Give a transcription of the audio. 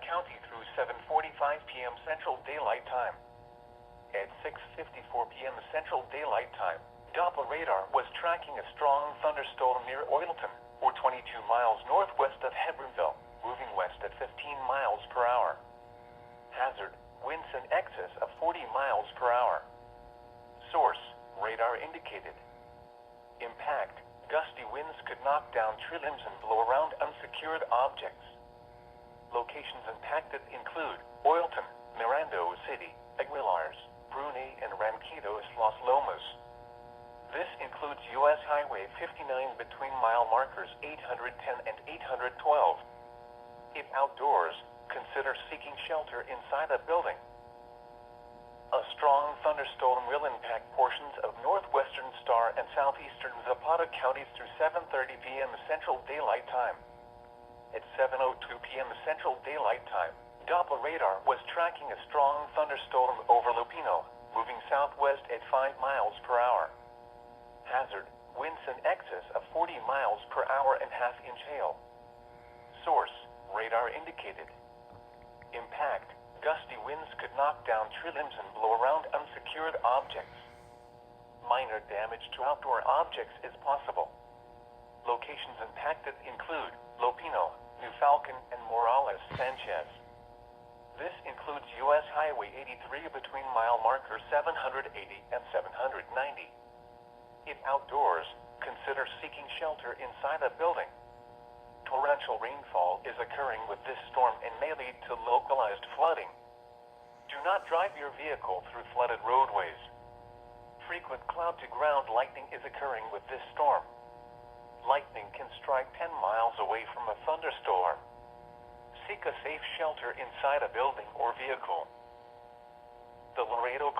County through 7:45 p.m. Central Daylight Time. At 6:54 p.m. Central Daylight Time, Doppler radar was tracking a strong thunderstorm near Oilton, or 22 miles northwest of Hebronville, moving west at 15 miles per hour. Hazard, winds in excess of 40 miles per hour. Source, radar indicated. Impact, gusty winds could knock down tree limbs and blow around unsecured objects. Locations impacted include Oilton, Mirando City, Aguilars, Brunei, and Ranquitos, Los Lomas. This includes U.S. Highway 59 between mile markers 810 and 812. If outdoors, consider seeking shelter inside a building. A strong thunderstorm will impact portions of northwestern Star and southeastern Zapata counties through 7:30 p.m. Central Daylight Time. At 7:02 p.m. Central Daylight Time, Doppler radar was tracking a strong thunderstorm over Lupino, moving southwest at 5 miles per hour. Hazard, winds in excess of 40 miles per hour and half-inch hail. Source, radar indicated. Impact, gusty winds could knock down tree limbs and blow around unsecured objects. Minor damage to outdoor objects is possible. Locations impacted include Lupino, New Falcon, and Morales Sanchez. This includes U.S. Highway 83 between mile markers 780 and 790. If outdoors, consider seeking shelter inside a building. Torrential rainfall is occurring with this storm and may lead to localized flooding. Do not drive your vehicle through flooded roadways. Frequent cloud-to-ground lightning is occurring with this storm. Lightning can strike 10 miles away from a thunderstorm. Seek a safe shelter inside a building or vehicle. The Laredo